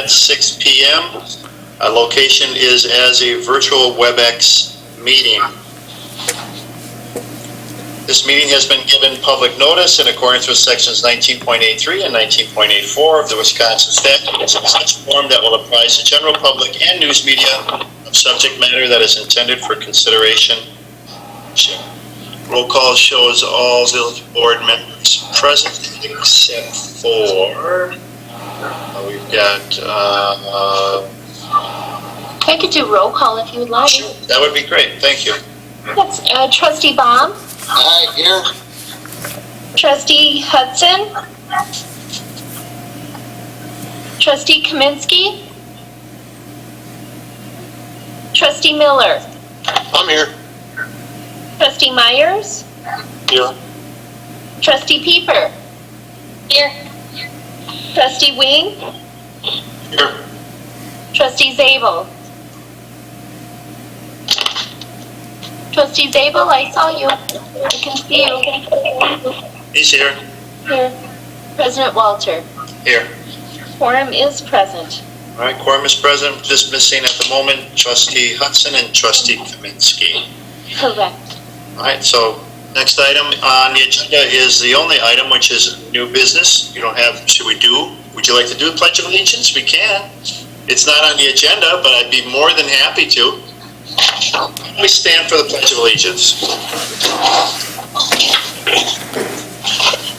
at 6 p.m. Location is as a virtual WebEx meeting. This meeting has been given public notice in accordance with sections 19.83 and 19.84 of the Wisconsin statute in such form that will apply to general public and news media of subject matter that is intended for consideration. Roll call shows all village board members present except for, we've got, I could do roll call if you would like. Sure, that would be great, thank you. That's Trustee Baum. Hi, here. Trustee Hudson. Trustee Kaminsky. Trustee Miller. I'm here. Trustee Myers. Here. Trustee Pieper. Here. Trustee Wing. Here. Trustee Zabel. Trustee Zabel, I saw you. I can see you. He's here. Here. President Walter. Here. Quorum is present. All right, quorum is present, just missing at the moment Trustee Hudson and Trustee Kaminsky. Correct. All right, so next item on the agenda is the only item, which is new business. You don't have, would you like to do the Pledge of Allegiance? We can. It's not on the agenda, but I'd be more than happy to. We stand for the Pledge of Allegiance.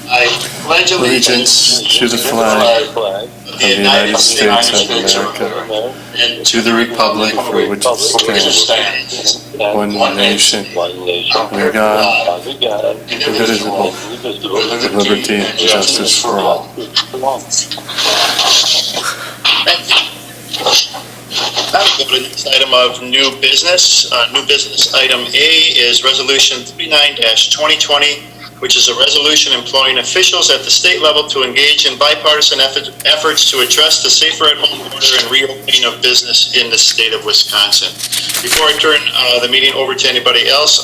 I pledge allegiance to the flag of the United States of America and to the republic for which it stands, one nation, under God, indivisible, with liberty and justice for all. Thank you. Now we go to the next item of new business. New business item A is Resolution 39-2020, which is a resolution employing officials at the state level to engage in bipartisan efforts to address the safer at home order and reopening of business in the state of Wisconsin. Before I turn the meeting over to anybody else,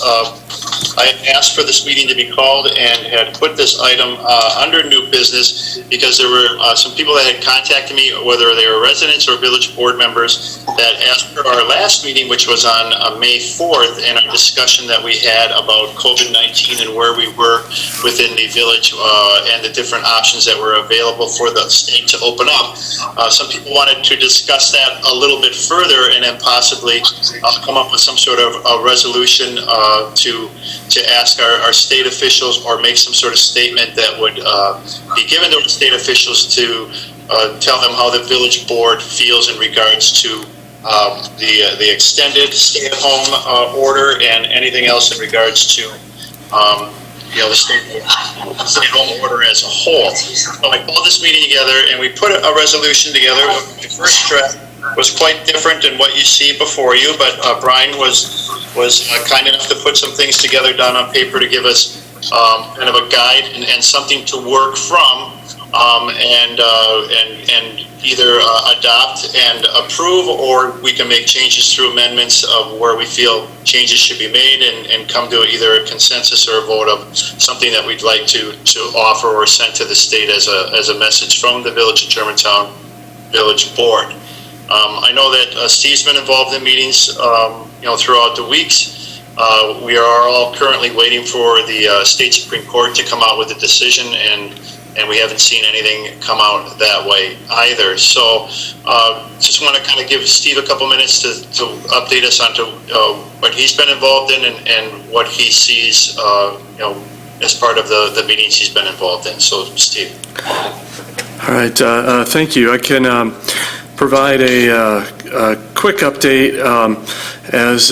I had asked for this meeting to be called and had put this item under new business because there were some people that had contacted me, whether they were residents or village board members, that after our last meeting, which was on May 4th, and our discussion that we had about COVID-19 and where we were within the village and the different options that were available for the state to open up. Some people wanted to discuss that a little bit further and then possibly come up with some sort of a resolution to ask our state officials or make some sort of statement that would be given to state officials to tell them how the village board feels in regards to the extended stay-at-home order and anything else in regards to the stay-at-home order as a whole. So I called this meeting together and we put a resolution together. The first draft was quite different than what you see before you, but Brian was kind enough to put some things together down on paper to give us kind of a guide and something to work from, and either adopt and approve, or we can make changes through amendments of where we feel changes should be made and come to either a consensus or a vote of something that we'd like to offer or send to the state as a message from the Village of Germantown Village Board. I know that Steve's been involved in meetings throughout the weeks. We are all currently waiting for the state Supreme Court to come out with a decision, and we haven't seen anything come out that way either. So just want to kind of give Steve a couple minutes to update us on what he's been involved in and what he sees as part of the meetings he's been involved in. So Steve. All right, thank you. I can provide a quick update. As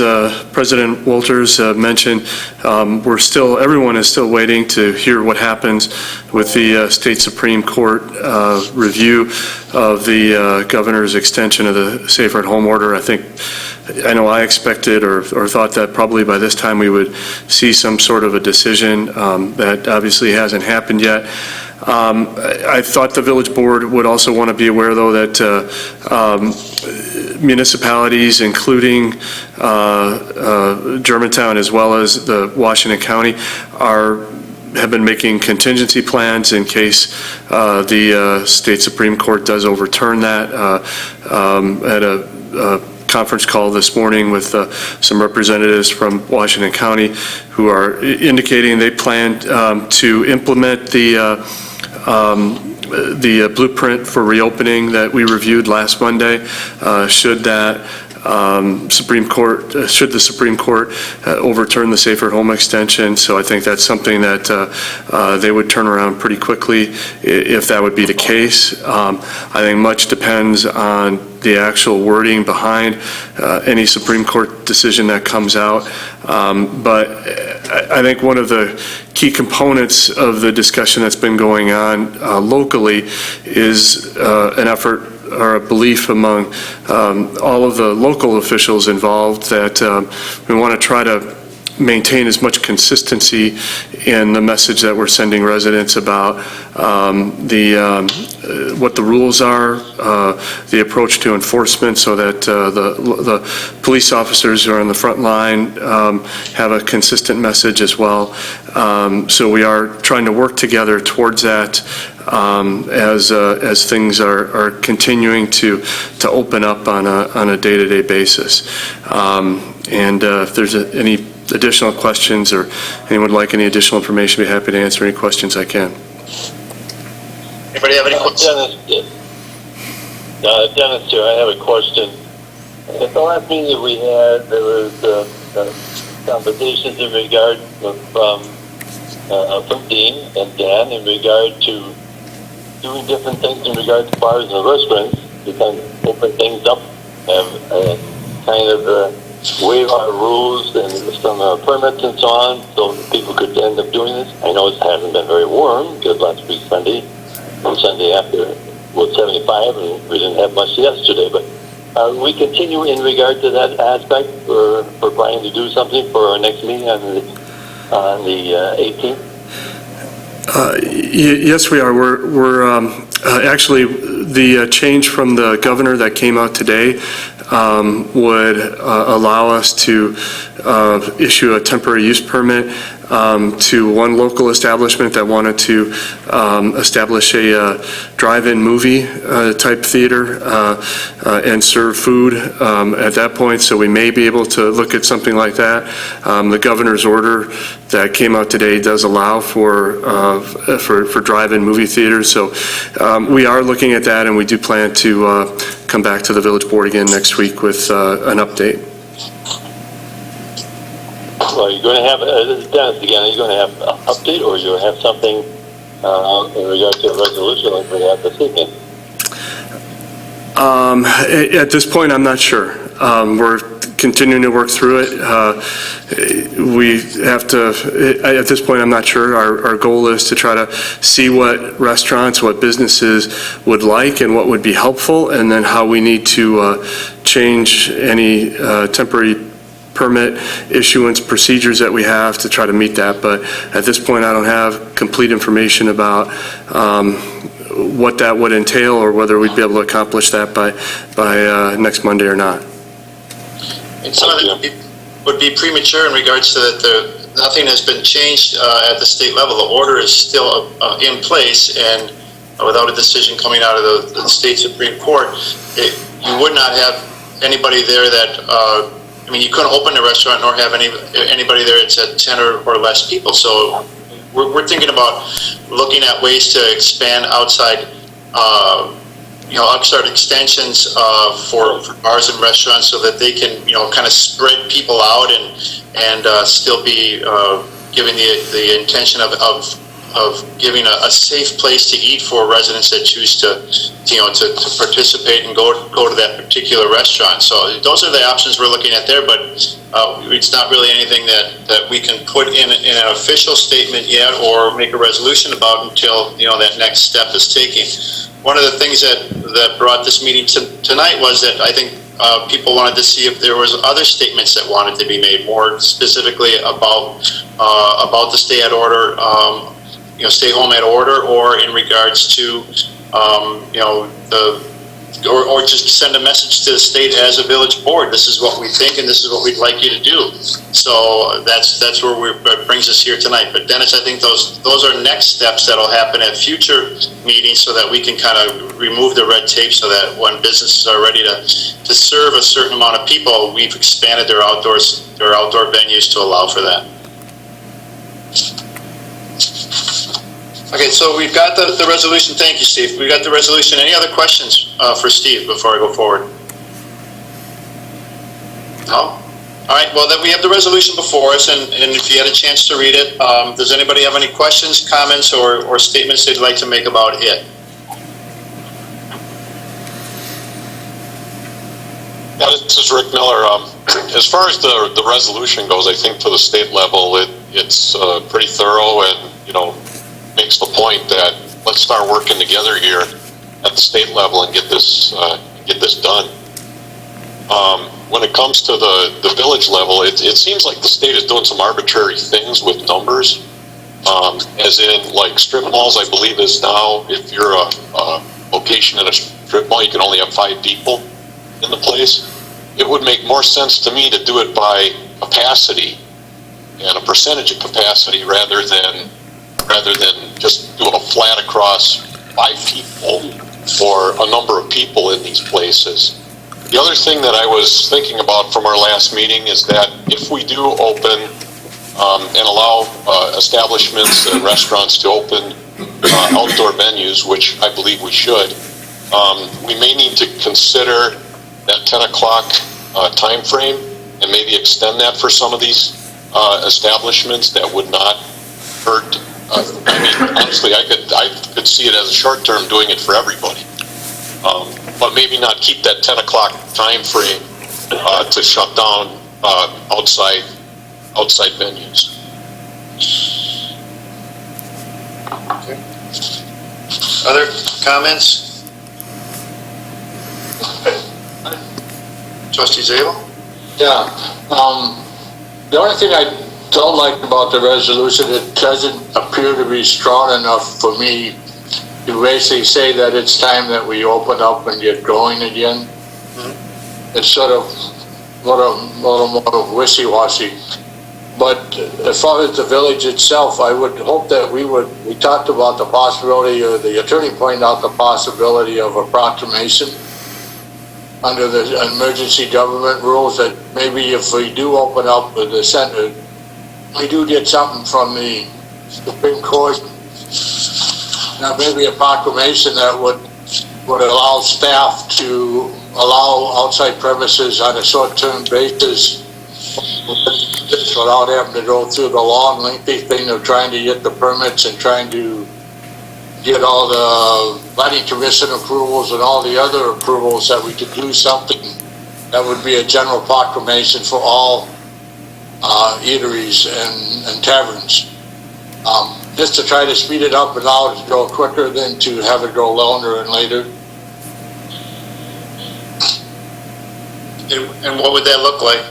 President Walters mentioned, everyone is still waiting to hear what happens with the state Supreme Court review of the governor's extension of the safer at home order. I know I expected or thought that probably by this time we would see some sort of a decision. That obviously hasn't happened yet. I thought the village board would also want to be aware, though, that municipalities, including Germantown as well as the Washington County, are have been making contingency plans in case the state Supreme Court does overturn that. At a conference call this morning with some representatives from Washington County who are indicating they plan to implement the blueprint for reopening that we reviewed last Monday. Should the Supreme Court overturn the Safer Home extension. So I think that's something that they would turn around pretty quickly if that would be the case. I think much depends on the actual wording behind any Supreme Court decision that comes out. But I think one of the key components of the discussion that's been going on locally is an effort or a belief among all of the local officials involved that we want to try to maintain as much consistency in the message that we're sending residents about what the rules are, the approach to enforcement, so that the police officers who are on the front line have a consistent message as well. So we are trying to work together towards that as things are continuing to open up on a day-to-day basis. And if there's any additional questions or anyone would like any additional information, I'd be happy to answer any questions I can. Anybody have any questions? Dennis here, I have a question. At the last meeting that we had, there was conversations in regard from Dean and Dan in regard to doing different things in regard to bars and restaurants to kind of open things up and kind of waive our rules and some permits and so on, so people could end up doing this. I know it hasn't been very warm because last week Sunday after was 75 and we didn't have much yesterday, but we continue in regard to that aspect for Brian to do something for our next meeting on the 18th. Yes, we are. We're actually, the change from the governor that came out today would allow us to issue a temporary use permit to one local establishment that wanted to establish a drive-in movie type theater and serve food at that point. So we may be able to look at something like that. The governor's order that came out today does allow for drive-in movie theaters. So we are looking at that, and we do plan to come back to the village board again next week with an update. So you're going to have, this is Dennis again, are you going to have an update, or you'll have something in regard to a resolution like we had this evening? At this point, I'm not sure. We're continuing to work through it. We have to, at this point, I'm not sure. Our goal is to try to see what restaurants, what businesses would like and what would be helpful, and then how we need to change any temporary permit issuance procedures that we have to try to meet that. But at this point, I don't have complete information about what that would entail or whether we'd be able to accomplish that by next Monday or not. And some of it would be premature in regards to that nothing has been changed at the state level. The order is still in place, and without a decision coming out of the state Supreme Court, you would not have anybody there that I mean, you couldn't open a restaurant nor have anybody there that's at 10 or less people. So we're thinking about looking at ways to expand outside, outside extensions for bars and restaurants, so that they can, kind of spread people out and still be giving the intention of giving a safe place to eat for residents that choose to participate and go to that particular restaurant. So those are the options we're looking at there, but it's not really anything that we can put in an official statement yet or make a resolution about until that next step is taken. One of the things that brought this meeting tonight was that I think people wanted to see if there was other statements that wanted to be made, more specifically about the stay-at order. Stay home at order, or in regards to, or just send a message to the state as a village board. This is what we think, and this is what we'd like you to do. So that's where that brings us here tonight. But Dennis, I think those are next steps that'll happen at future meetings, so that we can kind of remove the red tape, so that when businesses are ready to serve a certain amount of people, we've expanded their outdoor venues to allow for that. Okay, so we've got the resolution. Thank you, Steve. We got the resolution. Any other questions for Steve before I go forward? No? All right, well, then we have the resolution before us, and if you had a chance to read it, does anybody have any questions, comments, or statements they'd like to make about it? Yeah, this is Rick Miller. As far as the resolution goes, I think to the state level, it's pretty thorough, and, makes the point that let's start working together here at the state level and get this done. When it comes to the village level, it seems like the state is doing some arbitrary things with numbers, as in, like, strip malls, I believe, is now, if you're a location in a strip mall, you can only have 5 people in the place. It would make more sense to me to do it by capacity and a percentage of capacity rather than just doing a flat across 5 people or a number of people in these places. The other thing that I was thinking about from our last meeting is that if we do open and allow establishments and restaurants to open outdoor venues, which I believe we should, we may need to consider that 10 o'clock time frame and maybe extend that for some of these establishments that would not hurt. I mean, honestly, I could see it as a short term doing it for everybody, but maybe not keep that 10 o'clock time frame to shut down outside venues. Okay. Other comments? Trustee Zabel? Yeah, the only thing I don't like about the resolution, it doesn't appear to be strong enough for me to basically say that it's time that we open up and get going again. Mm-hmm. It's sort of a little more wishy-washy. But as far as the village itself, I would hope that we talked about the possibility, or the attorney pointed out the possibility of a proclamation under the emergency government rules, that maybe if we do open up the center, we do get something from the Supreme Court, maybe a proclamation that would allow staff to allow outside premises on a short-term basis without having to go through the long, lengthy thing of trying to get the permits and trying to get all the planning commission approvals and all the other approvals, that we could do something that would be a general proclamation for all eateries and taverns, just to try to speed it up and allow it to go quicker than to have it go longer and later. And what would that look like?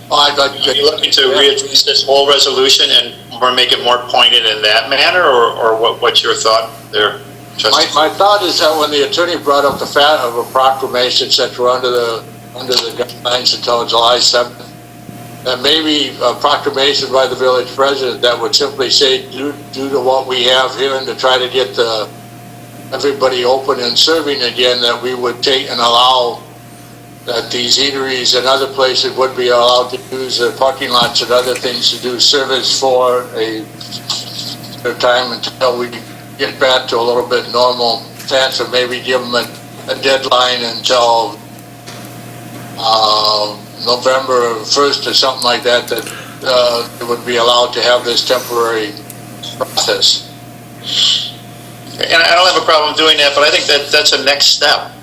I'd like Are you looking to readdress this whole resolution and make it more pointed in that manner, or what's your thought there, Trustee? My thought is that when the attorney brought up the fact of a proclamation since we're under the guidelines until July 7th, that maybe a proclamation by the village president that would simply say, due to what we have here and to try to get everybody open and serving again, that we would take and allow that these eateries and other places would be allowed to use the parking lots and other things to do service for a time until we get back to a little bit normal stance, or maybe give them a deadline until November 1st or something like that, that it would be allowed to have this temporary process. And I don't have a problem doing that, but I think that's a next step.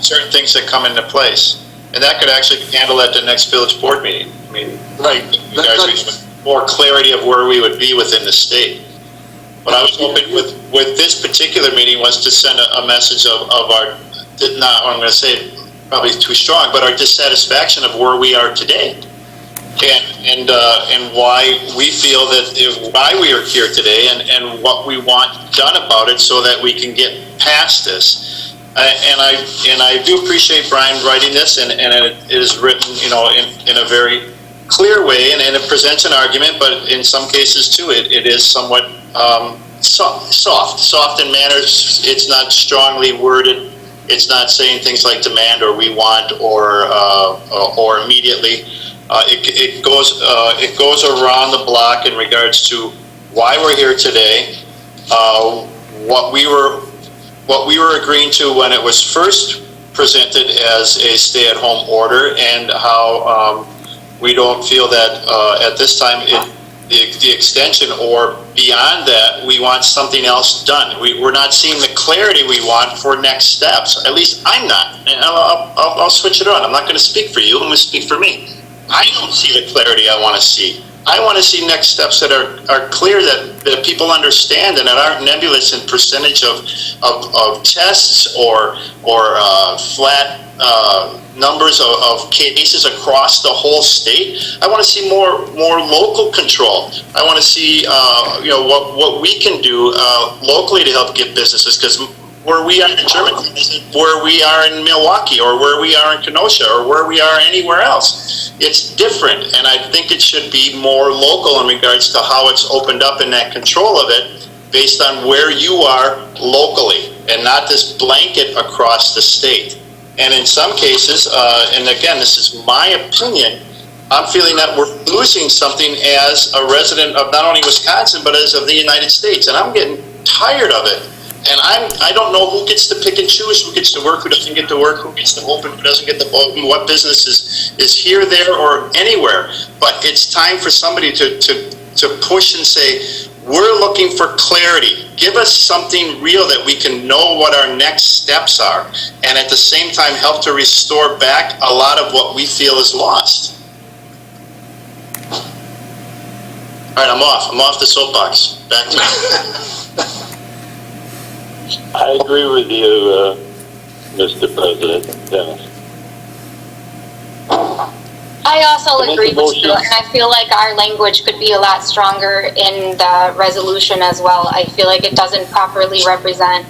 Certain things that come into place, and that could actually be handled at the next village board meeting. I mean, right. You guys with more clarity of where we would be within the state. What I was hoping with this particular meeting was to send a message of our, not, I'm going to say probably too strong, but our dissatisfaction of where we are today, and why we feel that why we are here today, and what we want done about it, so that we can get past this. And I do appreciate Brian writing this, and it is written, in a very clear way, and it presents an argument, but in some cases too, it is somewhat soft in manners. It's not strongly worded. It's not saying things like demand or we want or immediately. It goes around the block in regards to why we're here today, what we were agreeing to when it was first presented as a stay-at-home order, and how we don't feel that at this time the extension or beyond that, we want something else done. We're not seeing the clarity we want for next steps. At least I'm not. And I'll switch it on. I'm not going to speak for you. I'm going to speak for me. I don't see the clarity I want to see. I want to see next steps that are clear, that people understand, and that aren't nebulous in percentage of tests or flat numbers of cases across the whole state. I want to see more local control. I want to see what we can do locally to help get businesses, because where we are in Germantown isn't where we are in Milwaukee, or where we are in Kenosha, or where we are anywhere else. It's different, and I think it should be more local in regards to how it's opened up in that control of it, based on where you are locally, and not this blanket across the state. And in some cases, and again, this is my opinion, I'm feeling that we're losing something as a resident of not only Wisconsin, but as of the United States. And I'm getting tired of it. And I don't know who gets to pick and choose, who gets to work, who doesn't get to work, who gets to open, who doesn't get to open, what business is here, there, or anywhere. But it's time for somebody to push and say, we're looking for clarity. Give us something real that we can know what our next steps are, and at the same time help to restore back a lot of what we feel is lost. All right, I'm off the soapbox. Back to you. I agree with you, Mr. President, Dennis. I also agree with you, and I feel like our language could be a lot stronger in the resolution as well. I feel like it doesn't properly represent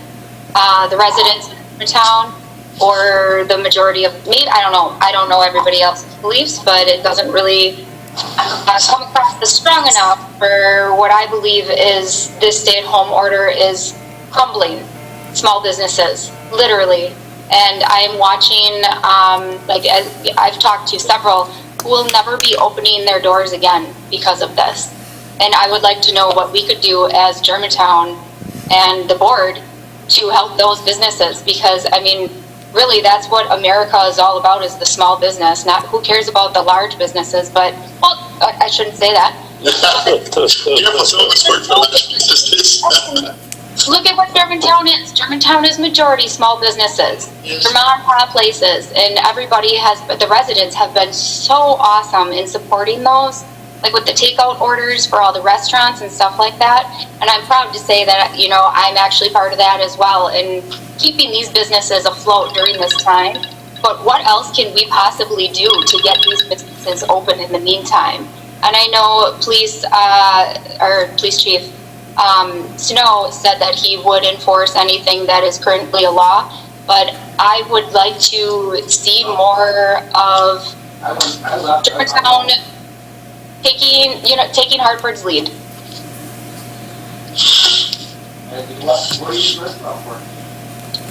the residents of the town or the majority of, maybe, I don't know. I don't know everybody else's beliefs, but it doesn't really come across as strong enough for what I believe is this stay-at-home order is crumbling small businesses, literally. And I'm watching, I've talked to several who will never be opening their doors again because of this. And I would like to know what we could do as Germantown and the board to help those businesses, because, I mean, really, that's what America is all about, is the small business. Not who cares about the large businesses, but, well, I shouldn't say that. Look at what Germantown is. Germantown is majority small businesses, Vermont places, and everybody has, the residents have been so awesome in supporting those, like with the takeout orders for all the restaurants and stuff like that. And I'm proud to say that, I'm actually part of that as well, and keeping these businesses afloat during this time. But what else can we possibly do to get these businesses open in the meantime? And I know police chief Snow said that he would enforce anything that is currently a law, but I would like to see more of Germantown taking Hartford's lead.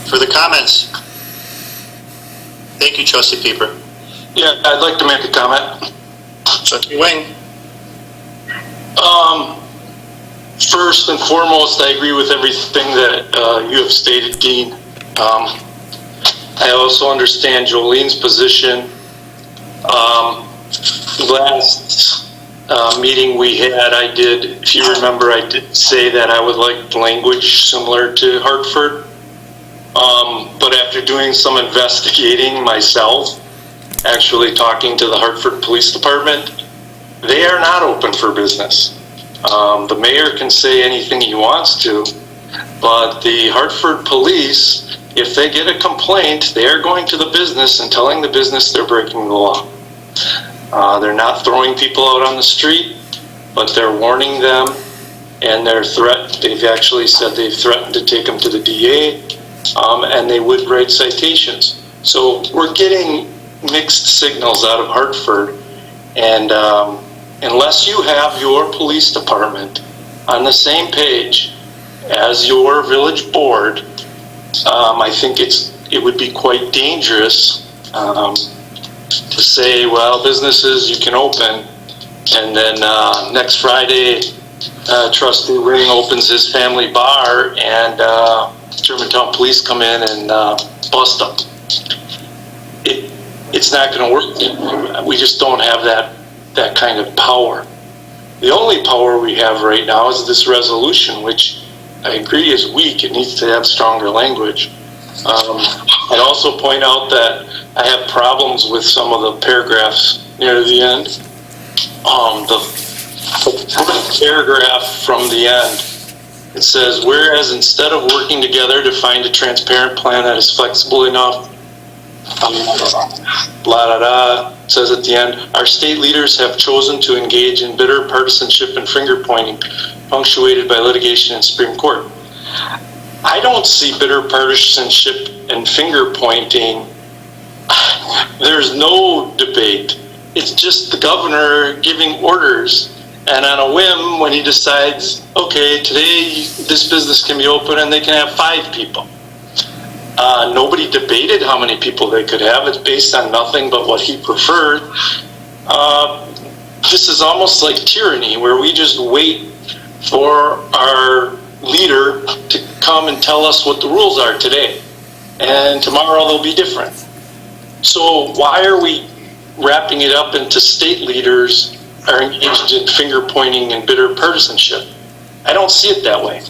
For the comments. Thank you, Trustee Pieper. Yeah, I'd like to make a comment. Trustee Wing. First and foremost, I agree with everything that you have stated, Dean. I also understand Jolene's position. Last meeting we had, if you remember, I did say that I would like language similar to Hartford. But after doing some investigating myself, actually talking to the Hartford Police Department, they are not open for business. The mayor can say anything he wants to, but the Hartford Police, if they get a complaint, they are going to the business and telling the business they're breaking the law. They're not throwing people out on the street, but they're warning them, and they've actually said they've threatened to take them to the DA. and they would write citations. So we're getting mixed signals out of Hartford, and unless you have your police department on the same page as your village board, I think it would be quite dangerous to say, well, businesses, you can open, and then next Friday, Trustee Ring opens his family bar, and Germantown police come in and bust them. It's not going to work. We just don't have that kind of power. The only power we have right now is this resolution, which I agree is weak. It needs to have stronger language. I'd also point out that I have problems with some of the paragraphs near the end. The paragraph from the end, it says, whereas instead of working together to find a transparent plan that is flexible enough, it says at the end, our state leaders have chosen to engage in bitter partisanship and finger pointing, punctuated by litigation in Supreme Court. I don't see bitter partisanship and finger pointing. There's no debate. It's just the governor giving orders, and on a whim, when he decides, okay, today this business can be open and they can have 5 people. Nobody debated how many people they could have. It's based on nothing but what he preferred. This is almost like tyranny, where we just wait for our leader to come and tell us what the rules are today, and tomorrow they'll be different. So why are we wrapping it up into state leaders are engaged in finger pointing and bitter partisanship? I don't see it that way.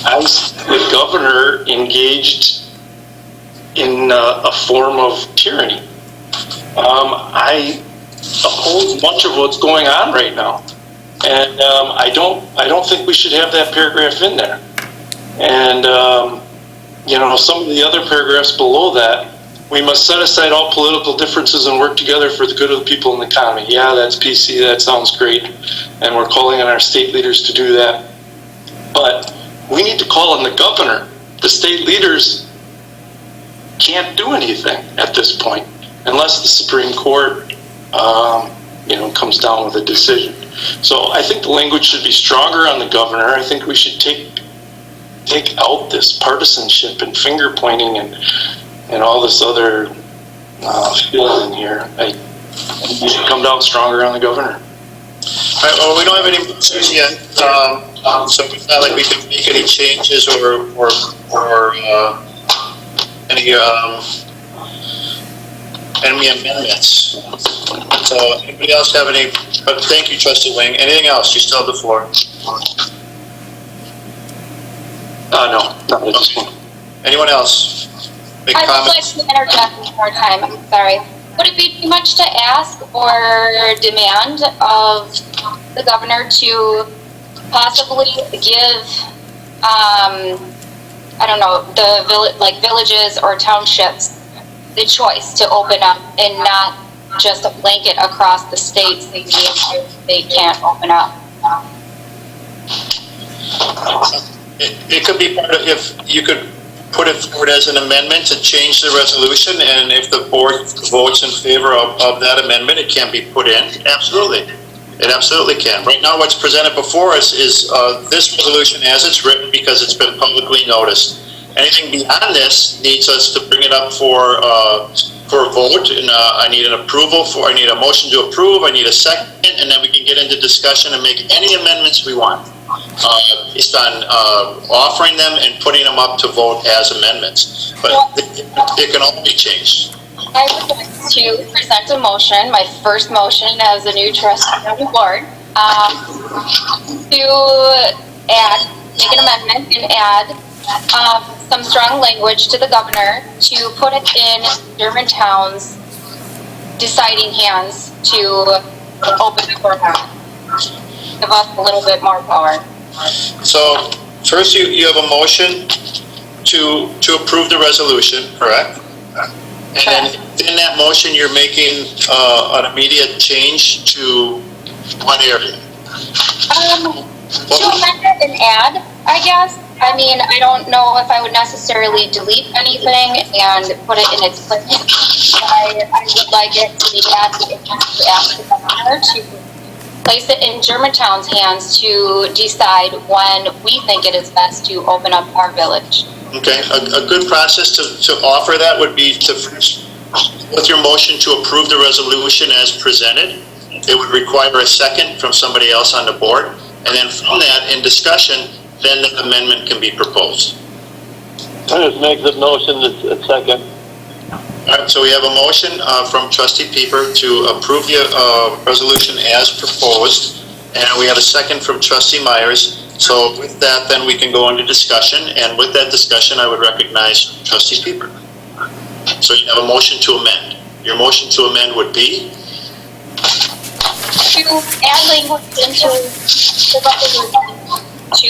I see the governor engaged in a form of tyranny. I oppose much of what's going on right now, and I don't think we should have that paragraph in there. And some of the other paragraphs below that, we must set aside all political differences and work together for the good of the people and the economy. Yeah, that's PC, that sounds great, and we're calling on our state leaders to do that. But we need to call on the governor. The state leaders can't do anything at this point unless the Supreme Court, comes down with a decision. So I think the language should be stronger on the governor. I think we should take out this partisanship and finger pointing and all this other feeling in here. I think we should come down stronger on the governor. All right, well, we don't have any motions yet, so it's not like we can make any changes or any amendments. So anybody else have any? But thank you, Trustee Wing. Anything else? You still have the floor. No, not at this point. Anyone else? Make I would like comments? to interject one more time. I'm sorry. Would it be too much to ask or demand of the governor to possibly give, the villages or townships the choice to open up and not just a blanket across the state saying they can't open up? It could be part of, if you could put it forward as an amendment to change the resolution, and if the board votes in favor of that amendment, it can be put in. Absolutely. It absolutely can. Right now, what's presented before us is this resolution as it's written, because it's been publicly noticed. Anything beyond this needs us to bring it up for a vote, and I need a motion to approve, I need a second, and then we can get into discussion and make any amendments we want based on offering them and putting them up to vote as amendments. But it can all be changed. I would like to present a motion, my first motion as a new trustee on the board, to make an amendment and add some strong language to the governor to put it in Germantown's deciding hands to open up or not. Give us a little bit more power. So first you have a motion to approve the resolution, correct? And then in that motion, you're making an immediate change to what area? To amend it and add, I guess, I mean, I don't know if I would necessarily delete anything and put it in its place. I would like it to be added to ask the governor to place it in Germantown's hands to decide when we think it is best to open up our village. Okay, a good process to offer that would be to first, with your motion to approve the resolution as presented, it would require a second from somebody else on the board. And then from that, in discussion, then the amendment can be proposed. I just make the motion a second. All right, so we have a motion from trustee Pieper to approve the resolution as proposed, and we have a second from trustee Myers. So with that, then we can go into discussion, and with that discussion, I would recognize trustee Pieper. So you have a motion to amend. Your motion to amend would be? To add language into the resolution to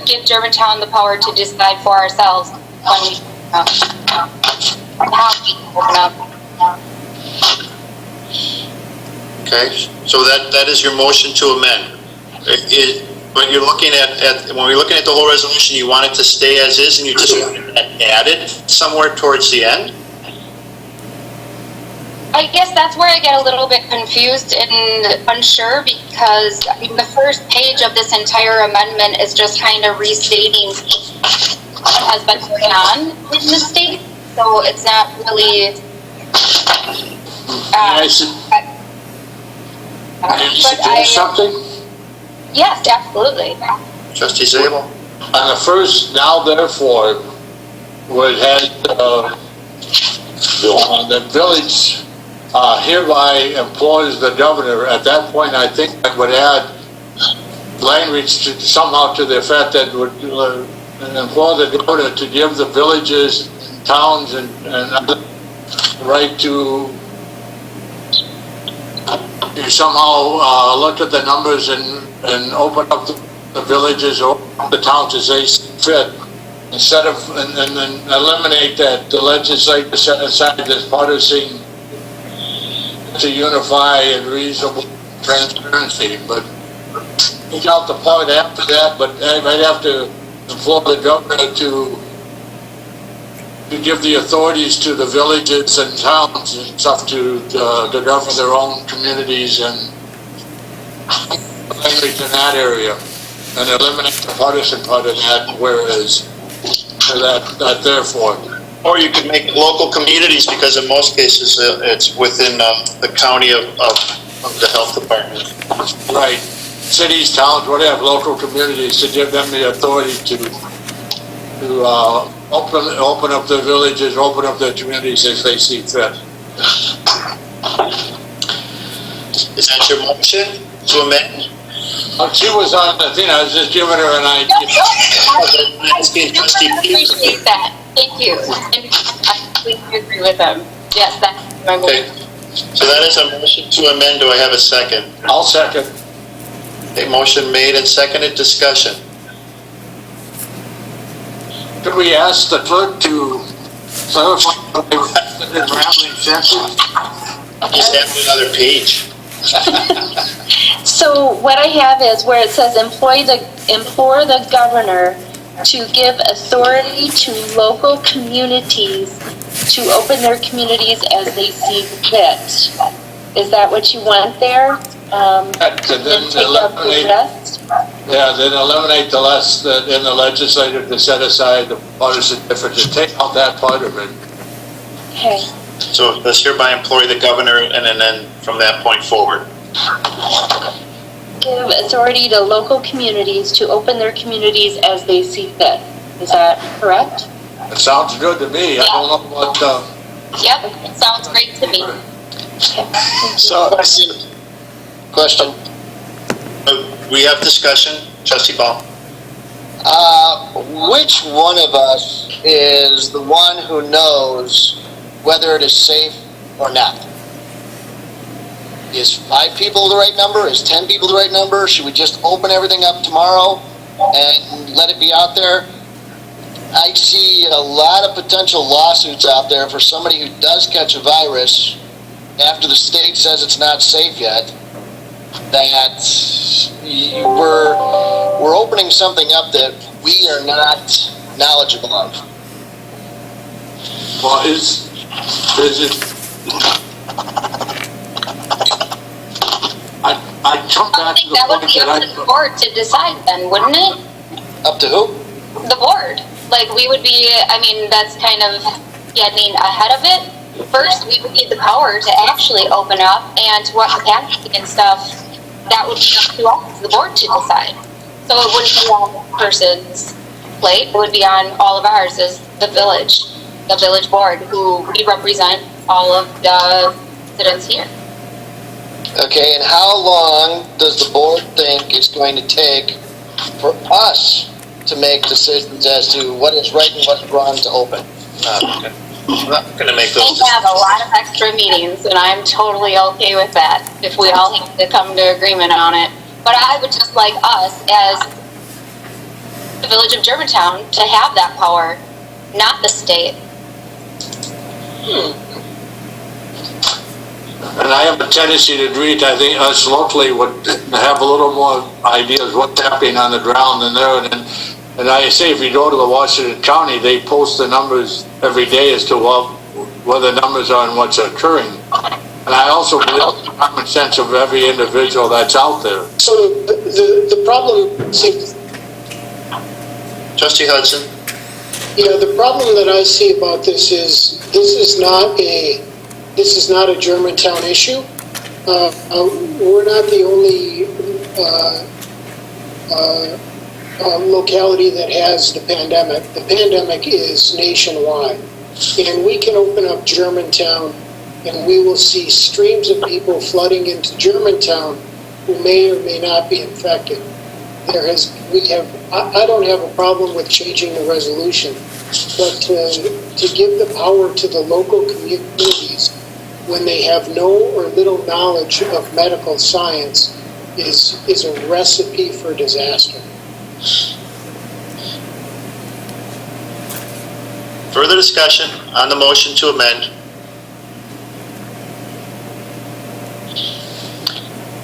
give Germantown the power to decide for ourselves when we how we open up. Okay, so that is your motion to amend. When you're looking at when we're looking at the whole resolution, you want it to stay as is, and you just want it added somewhere towards the end? I guess that's where I get a little bit confused and unsure, because I mean, the first page of this entire amendment is just kind of restating what has been going on in the state, so it's not really. Something? Yes, absolutely. Trustee Zabel? On the first, now therefore, where it had, the village hereby implores the governor, at that point, I think I would add language to, somehow to the effect that would implore the governor to give the villages, towns, and other right to somehow look at the numbers and open up the villages or the towns as they see fit, instead of, and then eliminate that the legislature set aside this partisan to unify and reasonable transparency. But take out the part after that, but I might have to implore the governor to give the authorities to the villages and towns and stuff to govern their own communities and language in that area, and eliminate the partisan part of that, whereas that therefore. Or you could make it local communities, because in most cases it's within the county of the health department. Right. Cities, towns, whatever, local communities, to give them the authority to open up their villages, open up their communities as they see fit. Is that your motion to amend? She was on the thing, I was just giving her an idea. I appreciate that. Thank you. And I completely agree with them. Yes, that's my motion. Okay. So that is a motion to amend. Do I have a second? I'll second. A motion made and seconded. Discussion. Could we ask the clerk to clarify what they were in rambling sentences? Just add another page. So what I have is where it says implore the governor to give authority to local communities to open their communities as they see fit. Is that what you want there? And then take out the rest? Yeah, then eliminate the less in the legislature to set aside the partisan difference, and take out that part of it. Okay. So let's hereby employ the governor, and then from that point forward. Give authority to local communities to open their communities as they see fit. Is that correct? It sounds good to me. Yeah. I don't know what. Yep, it sounds great to me. Okay. So, question. We have discussion. Trustee Ball. Which one of us is the one who knows whether it is safe or not? Is 5 people the right number? Is 10 people the right number? Should we just open everything up tomorrow and let it be out there? I see a lot of potential lawsuits out there for somebody who does catch a virus after the state says it's not safe yet, that we're opening something up that we are not knowledgeable of? Well, is it, I come I back to think the that would point be up to the board to decide then, wouldn't it? Up to who? The board. Like, we would be, I mean, that's kind of getting ahead of it. First, we would need the power to actually open up, and to what capacity and stuff, that would be up to us, the board, to decide. So it wouldn't be on one person's plate, it would be on all of ours as the village board, who we represent all of the residents here. Okay, and how long does the board think it's going to take for us to make decisions as to what is right and what is wrong to open? I'm not going to make those We have a lot of extra meetings, and I'm totally okay with that, if we all have to come to agreement on it. But I would just like us, as the village of Germantown, to have that power, not the state. And I have a tendency to agree. I think us locally would have a little more ideas what's happening on the ground than there. And I say, if you go to the Washington County, they post the numbers every day as to what the numbers are and what's occurring. And I also believe the common sense of every individual that's out there. So the problem seems, Trustee Hudson? yeah, the problem that I see about this is this is not a Germantown issue. We're not the only locality that has the pandemic. The pandemic is nationwide, and we can open up Germantown, and we will see streams of people flooding into Germantown who may or may not be infected. I don't have a problem with changing the resolution, but to give the power to the local communities when they have no or little knowledge of medical science is a recipe for disaster. Further discussion on the motion to amend?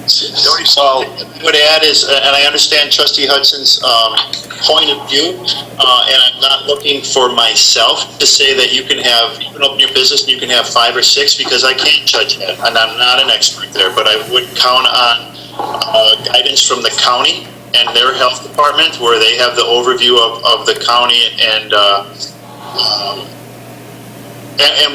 So what I would add is, and I understand Trustee Hudson's point of view, and I'm not looking for myself to say that you can open your business and you can have 5 or 6, because I can't judge that, and I'm not an expert there, but I would count on guidance from the county and their health department, where they have the overview of the county and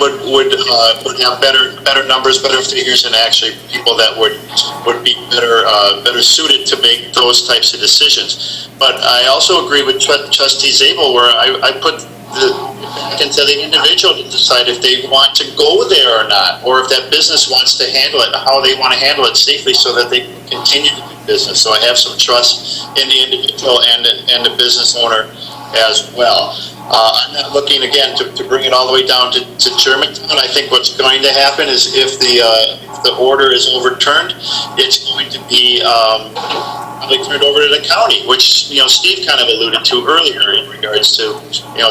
would have better numbers, better figures, and actually people that would be better suited to make those types of decisions. But I also agree with Trustee Zabel, where I put back into the individual to decide if they want to go there or not, or if that business wants to handle it, how they want to handle it safely so that they can continue to do business. So I have some trust in the individual and the business owner as well. I'm not looking, again, to bring it all the way down to Germantown. I think what's going to happen is if the order is overturned, it's going to be probably turned over to the county, which, Steve kind of alluded to earlier in regards to,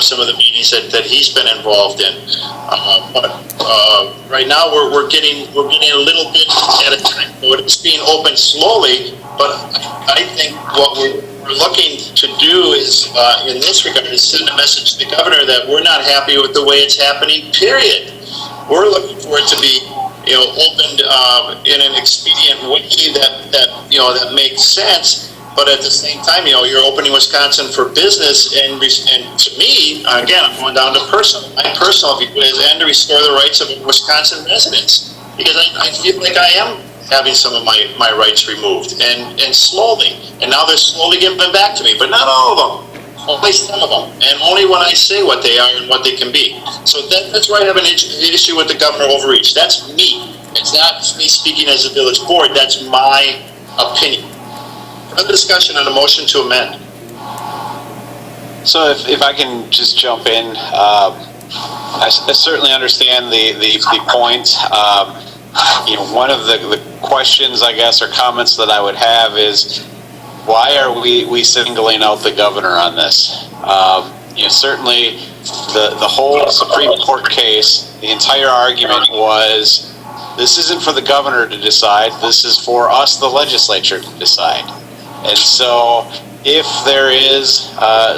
some of the meetings that he's been involved in. But right now we're getting a little bit at a time. So it's being opened slowly, but I think what we're looking to do is, in this regard, is send a message to the governor that we're not happy with the way it's happening, period. We're looking for it to be, opened in an expedient way that makes sense. But at the same time, you're opening Wisconsin for business, and to me, again, I'm going down to my personal view is, and to restore the rights of Wisconsin residents, because I feel like I am having some of my rights removed, and slowly, and now they're slowly giving them back to me, but not all of them, only some of them, and only when I say what they are and what they can be. So that's where I have an issue with the governor overreach. That's me. It's not me speaking as a village board. That's my opinion. Further discussion on a motion to amend. So if I can just jump in, I certainly understand the point. One of the questions, I guess, or comments that I would have is, why are we singling out the governor on this? Certainly the whole Supreme Court case, the entire argument was, this isn't for the governor to decide, this is for us, the legislature, to decide. And so if there is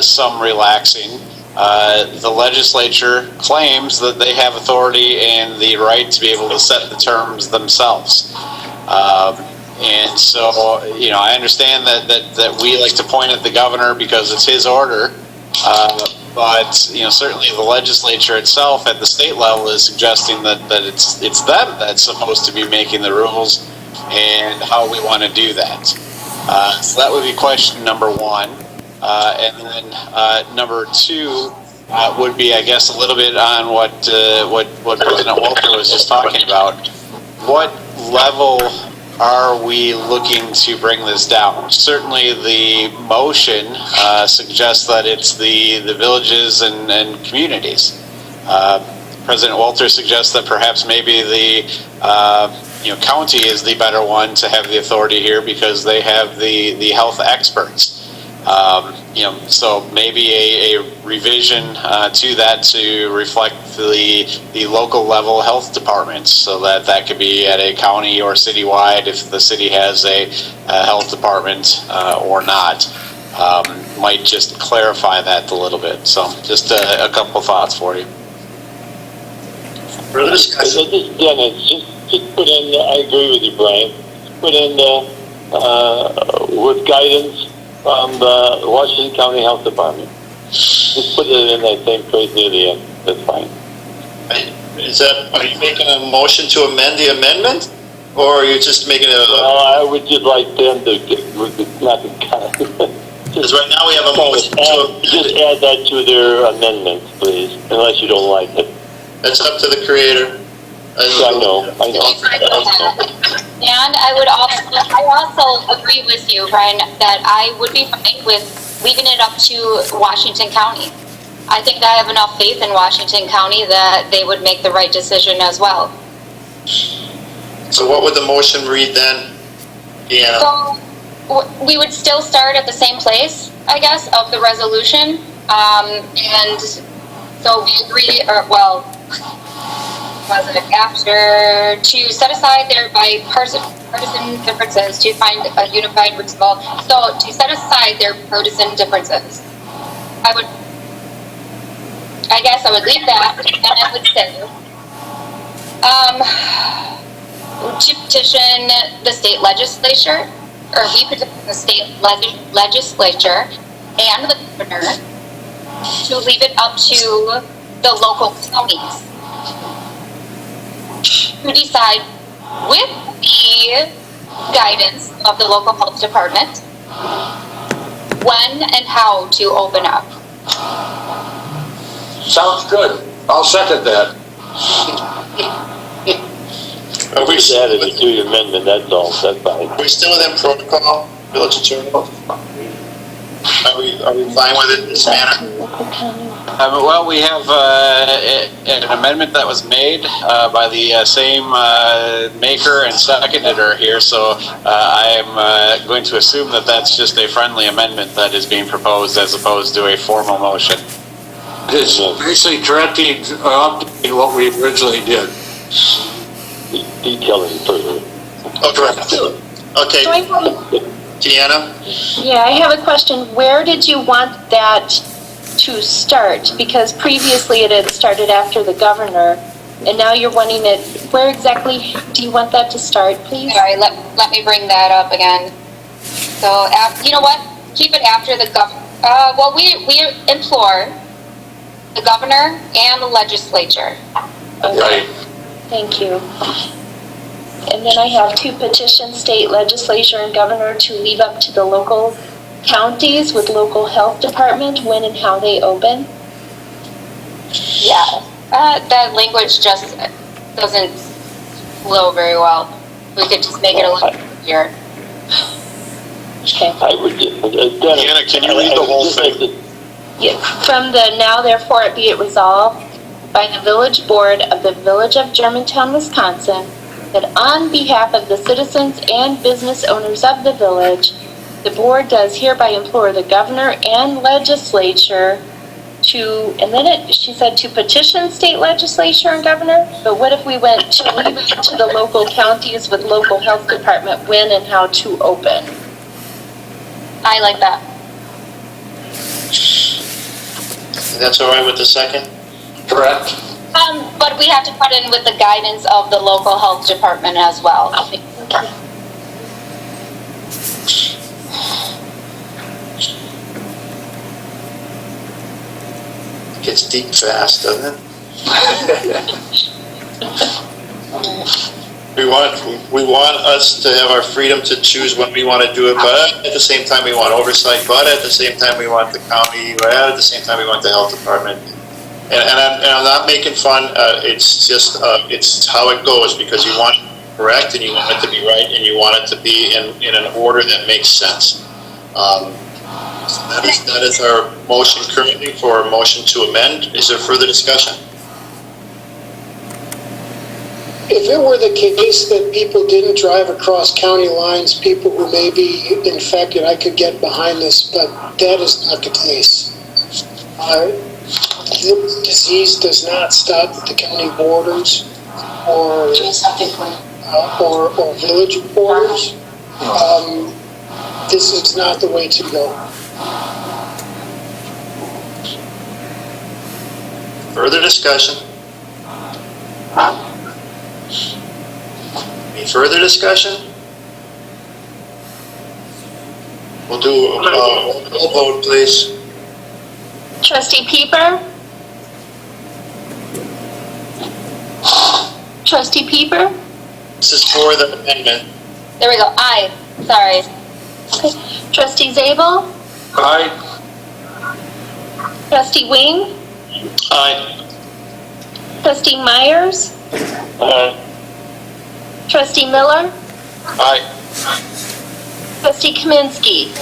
some relaxing, the legislature claims that they have authority and the right to be able to set the terms themselves. And so, you know, I understand that we like to point at the governor because it's his order. But, you know, certainly the legislature itself at the state level is suggesting that it's them that's supposed to be making the rules and how we want to do that. So that would be question number one. And then number two would be, I guess, a little bit on what President Walter was just talking about. What level are we looking to bring this down? Certainly the motion suggests that it's the villages and communities. President Walter suggests that perhaps maybe the county is the better one to have the authority here because they have the health experts. So maybe a revision to that to reflect the local level health departments, so that could be at a county or citywide if the city has a health department or not. Might just clarify that a little bit. So just a couple thoughts for you. Further discussion? Dennis, just put in, I agree with you, Brian, put in with guidance from the Washington County Health Department. Just put it in that same phrase near the end. That's fine. Are you making a motion to amend the amendment? Or are you just making I would just like them to not to because right now we have a motion to just add that to their amendment, please, unless you don't like it. That's up to the creator. I know. And I also agree with you, Brian, that I would be fine with leaving it up to Washington County. I think I have enough faith in Washington County that they would make the right decision as well. So what would the motion read then, Deanna? So we would still start at the same place, I guess, of the resolution. And so we agree, after to set aside their partisan differences to find a unified result. So to set aside their partisan differences, I guess I would leave that, and I would say to petition the state legislature, or we petition the state legislature and the governor to leave it up to the local counties to decide, with the guidance of the local health department, when and how to open up. Sounds good. I'll second that. Are we Just added it to your amendment, that's all. That's fine. Are we still within protocol, village attorney? Are we fine with it in this manner? Well, we have an amendment that was made by the same maker and seconder here, so I am going to assume that that's just a friendly amendment that is being proposed as opposed to a formal motion. It's basically correcting or updating what we originally did. Detailing further. Oh, correct. Okay, So I have- Deanna? Yeah, I have a question. Where did you want that to start? Because previously it had started after the governor, and now you're wanting it, where exactly do you want that to start, please? Sorry, let me bring that up again. So, you know what? Keep it after the governor. We implore the governor and the legislature. Okay. Right. Thank you. And then I have to petition state legislature and governor to leave up to the local counties with local health department when and how they open. Yeah, that language just doesn't flow very well. We could just make it a little easier. Okay. I would, Deanna, can you read the whole thing? Yeah. From the now therefore it be it resolved by the village board of the village of Germantown, Wisconsin, that on behalf of the citizens and business owners of the village, the board does hereby implore the governor and legislature to, and then she said to petition state legislature and governor, but what if we went to leave it to the local counties with local health department when and how to open? I like that. That's all right with the second? Correct. But we have to put in with the guidance of the local health department as well. It gets deep fast, doesn't it? We want us to have our freedom to choose when we want to do it, but at the same time we want oversight, but at the same time we want the county, but at the same time we want the health department. And I'm not making fun, it's just, it's how it goes, because you want it correct, and you want it to be right, and you want it to be in an order that makes sense. That is our motion currently for a motion to amend. Is there further discussion? If it were the case that people didn't drive across county lines, people who may be infected, I could get behind this, but that is not the case. This disease does not stop at the county borders or village borders. This is not the way to go. Further discussion? Any further discussion? We'll do a roll vote, please. Trustee Pieper? Trustee Pieper? This is for the amendment. There we go. Aye. Sorry. Okay. Trustee Zabel? Aye. Trustee Wing? Aye. Trustee Myers? Aye. Trustee Miller? Aye. Trustee Kaminsky? I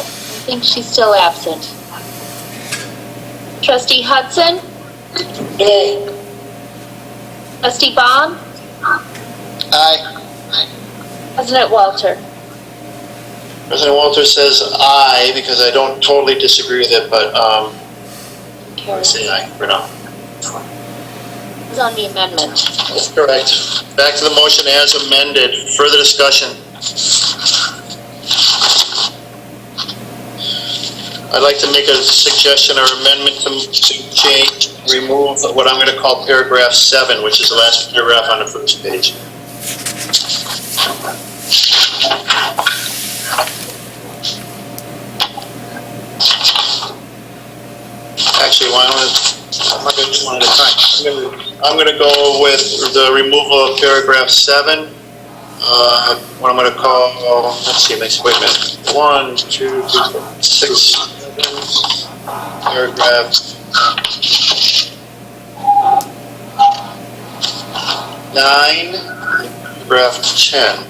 think she's still absent. Trustee Hudson? Nay. Trustee Baum? Aye. President Walter? President Walters says aye, because I don't totally disagree with it, but I say aye for now. It was on the amendment. That's correct. Back to the motion as amended. Further discussion? I'd like to make a suggestion or amendment to change, remove what I'm going to call paragraph 7, which is the last paragraph on the first page. Actually, I'm not going to do one at a time. I'm going to go with the removal of paragraph 7. What I'm going to call, let's see, wait a minute. 1, 2, 3, 4, 6, 7, paragraph 9, paragraph 10.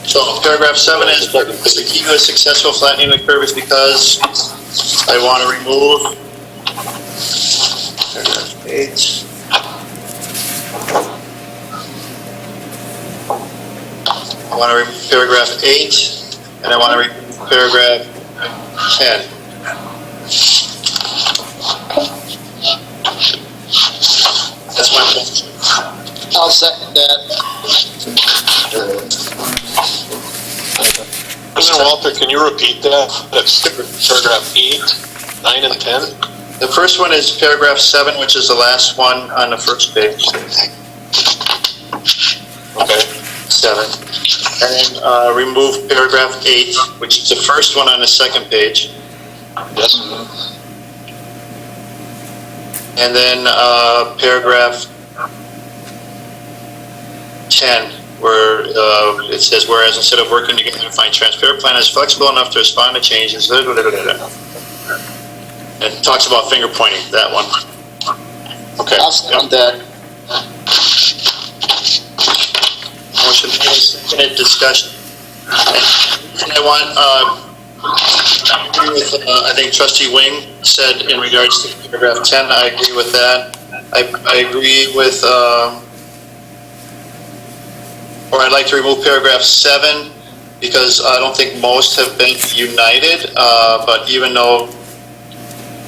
So paragraph 7 is the key to a successful flattening of the curve is because I want to remove paragraph 8. I want to remove paragraph 8, and I want to remove paragraph 10. That's my motion. I'll second that. President Walter, can you repeat that? That's paragraph 8, 9, and 10? The first one is paragraph 7, which is the last one on the first page. Okay. 7. And then remove paragraph 8, which is the first one on the second page. Yes. And then paragraph 10, where it says, whereas instead of working together to find transparent plan is flexible enough to respond to changes. It talks about finger pointing, that one. Okay. I'll second that. Motion made, seconded, discussion. And I want, I agree with, I think Trustee Wing said in regards to paragraph 10, I agree with that. I agree with, or I'd like to remove paragraph 7 because I don't think most have been united, but even though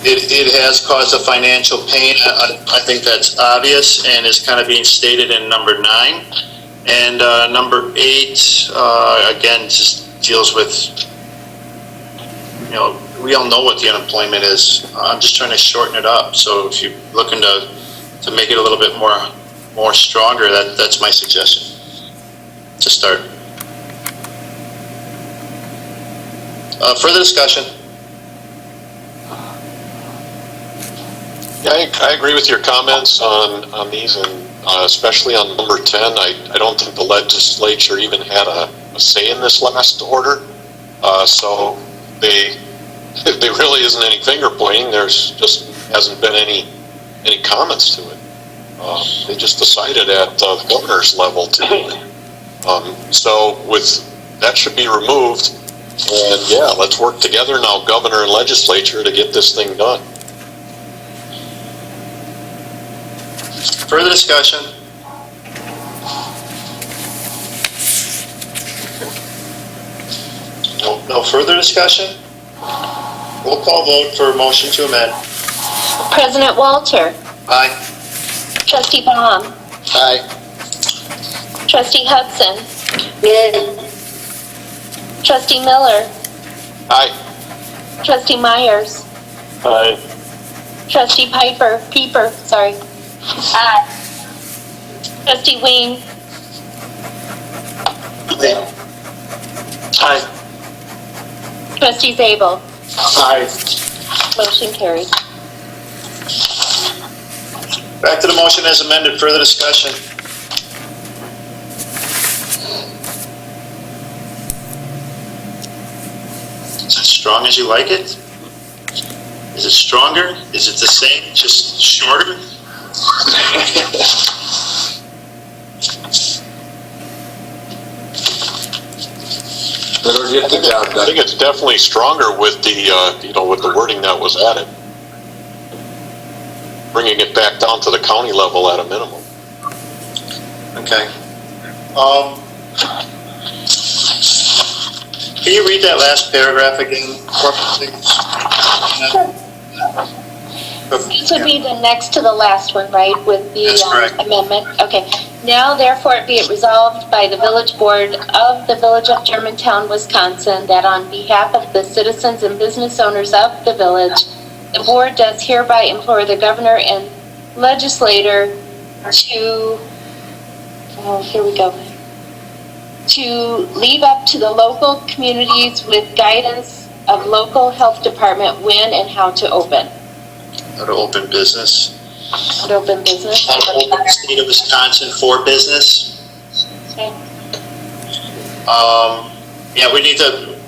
it has caused a financial pain, I think that's obvious and is kind of being stated in number 9. And number 8, again, just deals with, we all know what the unemployment is. I'm just trying to shorten it up. So if you're looking to make it a little bit more stronger, that's my suggestion to start. Further discussion? Yeah, I agree with your comments on these, and especially on number 10. I don't think the legislature even had a say in this last order. So there really isn't any finger pointing. There's just hasn't been any comments to it. They just decided at the governor's level to do it. So that should be removed. And yeah, let's work together now, governor and legislature, to get this thing done. Further discussion? No further discussion? Roll call vote for motion to amend. President Walter, Aye. Trustee Baum, Aye. Trustee Hudson, Yay. Trustee Miller, Aye. Trustee Myers, Aye. Trustee Pieper, sorry. Aye. Trustee Wing, Aye. Trustee Zabel. Aye. Motion carried. Back to the motion as amended. Further discussion? Is it strong as you like it? Is it stronger? Is it the same, just shorter? It'll get the job I done. think it's definitely stronger with the with the wording that was added, bringing it back down to the county level at a minimum. Okay. Can you read that last paragraph again? This would be the next to the last one, right, with the That's correct. amendment? Okay. Now therefore be it resolved by the Village Board of the Village of Germantown, Wisconsin, that on behalf of the citizens and business owners of the village, the board does hereby implore the governor and legislator to, to leave up to the local communities with guidance of local health department when and how to open. How to open business. How to open business. How to open the state of Wisconsin for business. Okay. Yeah, we need to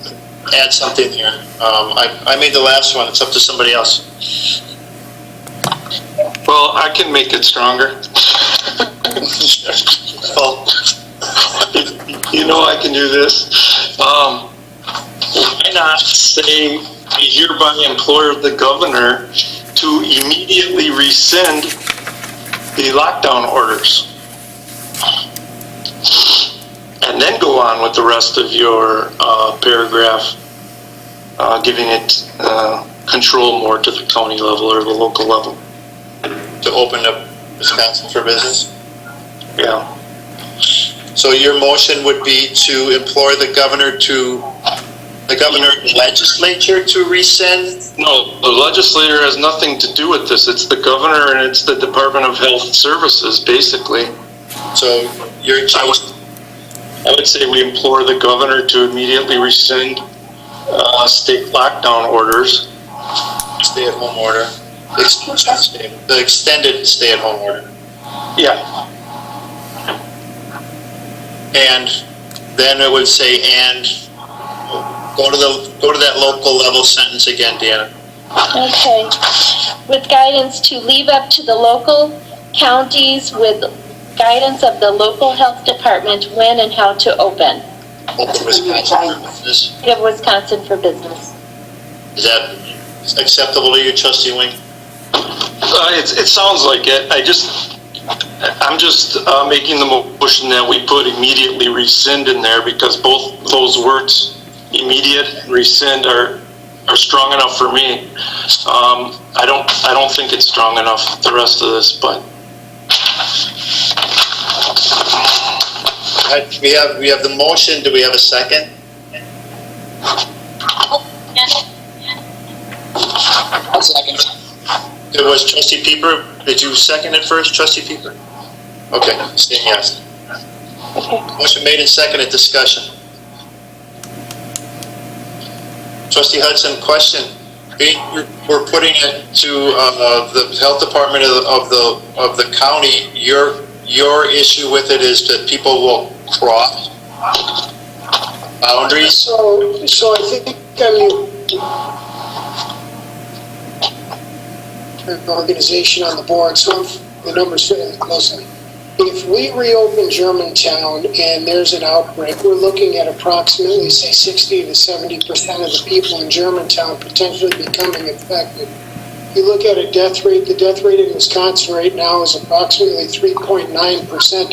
add something here. I made the last one. It's up to somebody else. Well, I can make it stronger. Well, You know I can do this. Why not say, we hereby implore the governor to immediately rescind the lockdown orders? And then go on with the rest of your paragraph, giving it control more to the county level or the local level. to open up Wisconsin for business. Yeah. So your motion would be to implore the governor legislature to rescind? No, the legislator has nothing to do with this. It's the governor and it's the Department of Health Services, basically. So you're, I would say we implore the governor to immediately rescind state lockdown orders. stay-at-home order, the extended stay-at-home order. Yeah. And then it would say, and go to that local level sentence again, Deanna. Okay. With guidance to leave up to the local counties with guidance of the local health department when and how to open. Open Wisconsin for business. Of Wisconsin for business. Is that acceptable to you, Trustee Wing? It sounds like it. I'm just making the motion that we put immediately rescind in there because both those words, immediate and rescind, are strong enough for me. I don't think it's strong enough, the rest of this, but. We have the motion. Do we have a second? I'll second. It was trustee Pieper. Did you second it first, trustee Pieper? Okay, Stan, yes. Motion made and seconded, discussion. Trustee Hudson, question. We're putting it to the health department of the county. Your issue with it is that people will cross boundaries. So I think an organization on the board, so the numbers fairly closely. If we reopen Germantown and there's an outbreak, we're looking at approximately, say, 60 to 70% of the people in Germantown potentially becoming infected. If you look at a death rate, the death rate in Wisconsin right now is approximately 3.9%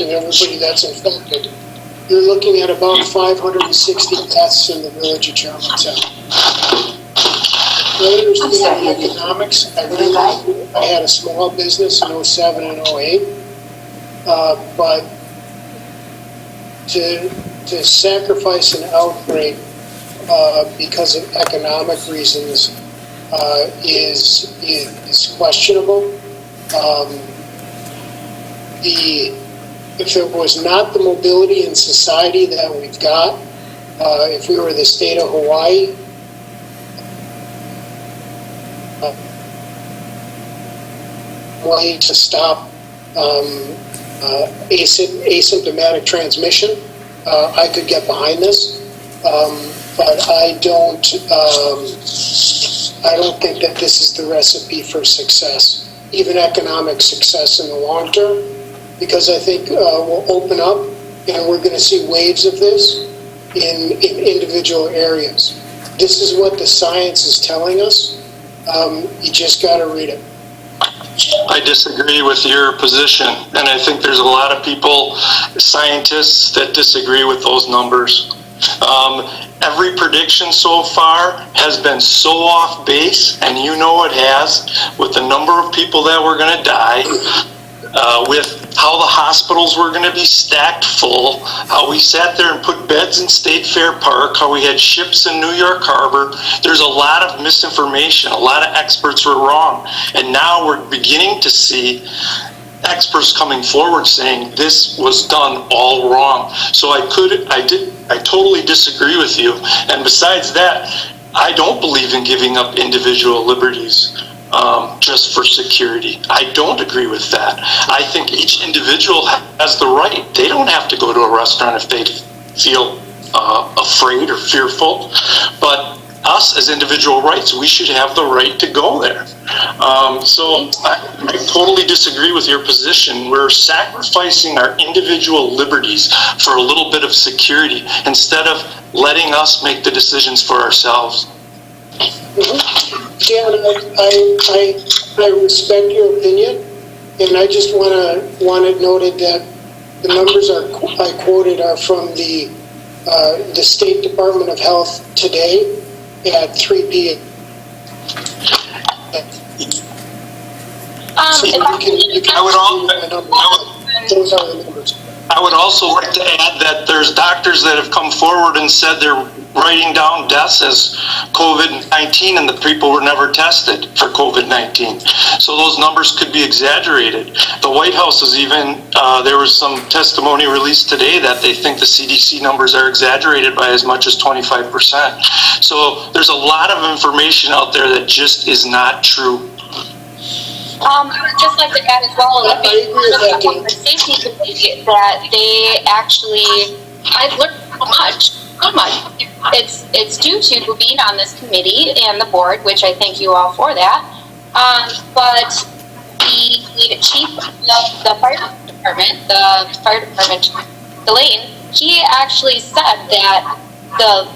of everybody that's infected. You're looking at about 560 deaths in the village of Germantown. I understand the economics. I had a small business in 07 and 08. But to sacrifice an outbreak because of economic reasons is questionable. If it was not the mobility in society that we've got, if we were the state of Hawaii, way to stop asymptomatic transmission, I could get behind this, but I don't think that this is the recipe for success, even economic success in the long term, because I think we'll open up and we're going to see waves of this in individual areas. This is what the science is telling us. You just got to read it. I disagree with your position, and I think there's a lot of people, scientists, that disagree with those numbers. Every prediction so far has been so off base, and you know it has, with the number of people that were going to die, with how the hospitals were going to be stacked full, how we sat there and put beds in State Fair Park, how we had ships in New York Harbor. There's a lot of misinformation. A lot of experts were wrong. And now we're beginning to see experts coming forward saying this was done all wrong. So I totally disagree with you. And besides that, I don't believe in giving up individual liberties just for security. I don't agree with that. I think each individual has the right. They don't have to go to a restaurant if they feel afraid or fearful. But us as individual rights, we should have the right to go there. So I totally disagree with your position. We're sacrificing our individual liberties for a little bit of security instead of letting us make the decisions for ourselves. Dan, I respect your opinion, and I just want it noted that the numbers I quoted are from the State Department of Health today at 3 p.m. Those are the numbers. I would also like to add that there's doctors that have come forward and said they're writing down deaths as COVID-19 and the people were never tested for COVID-19. So those numbers could be exaggerated. The White House is even, there was some testimony released today that they think the CDC numbers are exaggerated by as much as 25%. So there's a lot of information out there that just is not true. I would just like to add as well, that the safety committee, that they actually, I've learned so much. It's due to being on this committee and the board, which I thank you all for that. But the chief of the fire department, Delane, he actually said that the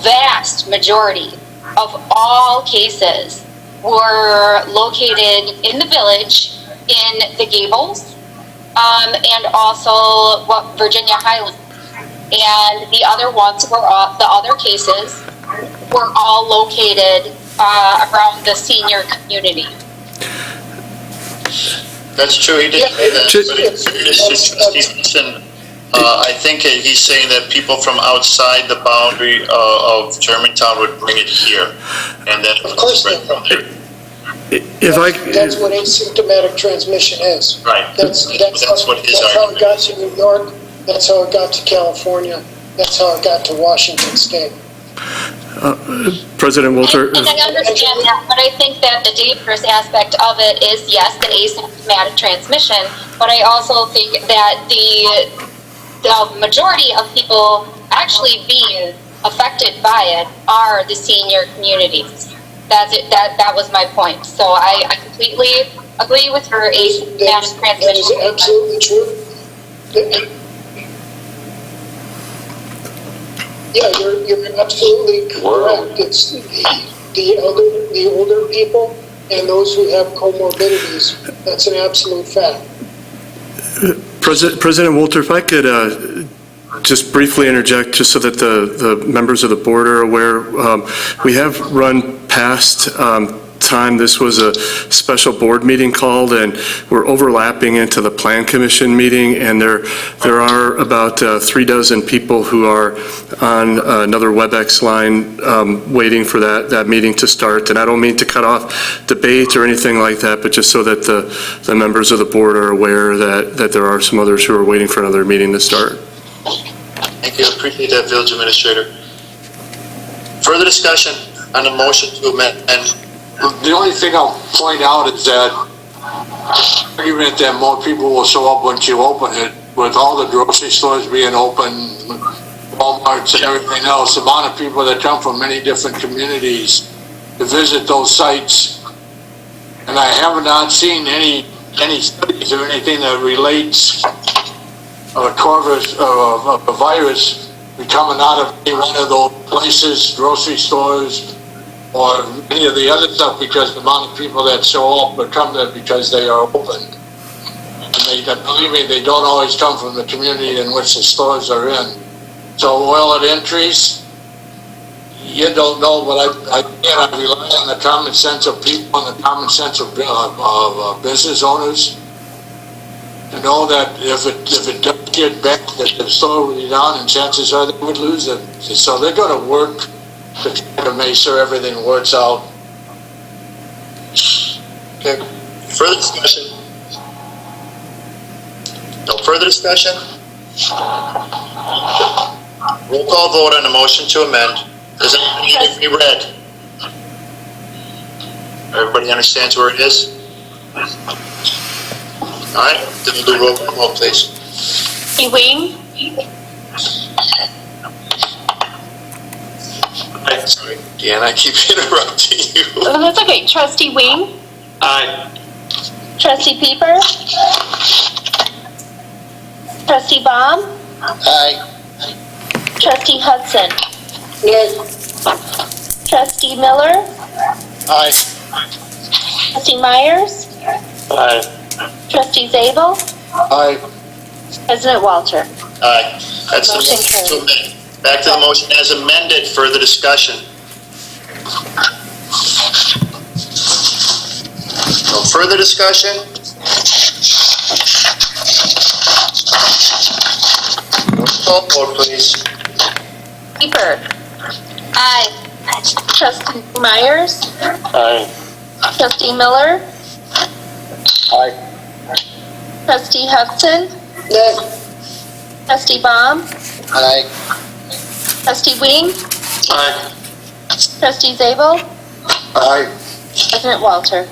vast majority of all cases were located in the village, in the Gables, and also Virginia Highlands. And the other ones were the other cases were all located around the senior community. That's true, he did say that, but in fairness to Trustee Hudson, I think he's saying that people from outside the boundary of Germantown would bring it here, and then of course spread from there. If I, That's what asymptomatic transmission is. Right. That's what his how it argument. got to New York, that's how it got to California, that's how it got to Washington State. President Walter, And I understand that, but I think that the dangerous aspect of it is, yes, the asymptomatic transmission, but I also think that the majority of people actually being affected by it are the senior communities. That's it. That was my point. So I completely agree with her asymptomatic transmission. That is absolutely true. Yeah, you're absolutely correct. It's the older people and those who have comorbidities. That's an absolute fact. President Walter, if I could just briefly interject, just so that the members of the board are aware, we have run past time. This was a special board meeting called, and we're overlapping into the Plan Commission meeting, and there are about 36 people who are on another WebEx line waiting for that meeting to start. And I don't mean to cut off debate or anything like that, but just so that the members of the board are aware that there are some others who are waiting for another meeting to start. Thank you. Appreciate that, Village Administrator. Further discussion on the motion to amend. The only thing I'll point out is that argument that more people will show up once you open it, with all the grocery stores being open, Walmarts and everything else, the amount of people that come from many different communities to visit those sites. And I have not seen any studies or anything that relates a virus coming out of any one of those places, grocery stores, or any of the other stuff, because the amount of people that show up or come there because they are open. And believe me, they don't always come from the community in which the stores are in. So will it increase? You don't know, but I rely on the common sense of people and the common sense of business owners to know that if it does get back, that the store will be down, and chances are they would lose it. So they're going to work to make sure everything works out. Okay. Further discussion? No further discussion? Roll call vote on the motion to amend. Does it need to be read? Everybody understands where it is? All right, then we'll do roll call vote, please. Trustee Wing, Sorry, Deanna, I keep interrupting you. oh, that's okay. Trustee Wing, Aye. Trustee Pieper, Trustee Baum, Aye. Trustee Hudson, Yes. Trustee Miller, Aye. Trustee Myers, Aye. Trustee Zabel, Aye. President Walter. Aye. That's the Motion motion to carried. amend. Back to the motion as amended. Further discussion? No further discussion? Roll call vote, please. Pieper, Aye. Trustee Myers, Aye. Trustee Miller, Aye. Trustee Hudson, Yes. Trustee Baum, Aye. Trustee Wing, Aye. Trustee Zabel, Aye. President Walter.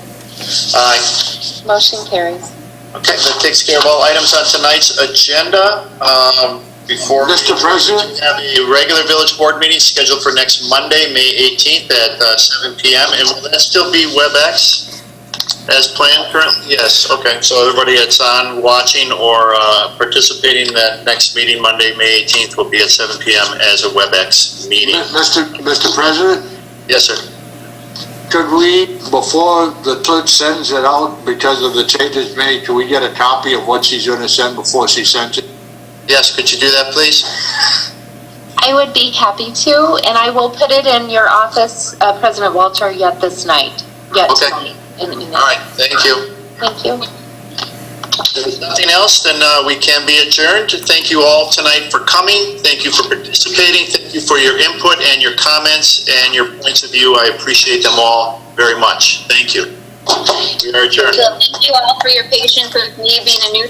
Aye. Motion carries. Okay, that takes care of all items on tonight's agenda. Before Mr. President? we have a regular village board meeting scheduled for next Monday, May 18th at 7 p.m. And will that still be WebEx as planned currently? Yes, okay. So everybody that's on, watching, or participating in that next meeting, Monday, May 18th, will be at 7 p.m. as a WebEx meeting. Mr. President, Yes, sir. could we, before the clerk sends it out, because of the changes made, could we get a copy of what she's going to send before she sends it? Yes, could you do that, please? I would be happy to, and I will put it in your office, President Walter, yet this night. Yet Okay. tonight, in email. All right, thank you. Thank you. If there's nothing else, then we can be adjourned. Thank you all tonight for coming. Thank you for participating. Thank you for your input and your comments and your points of view. I appreciate them all very much. Thank you. We are adjourned. So thank you all for your patience with me being a new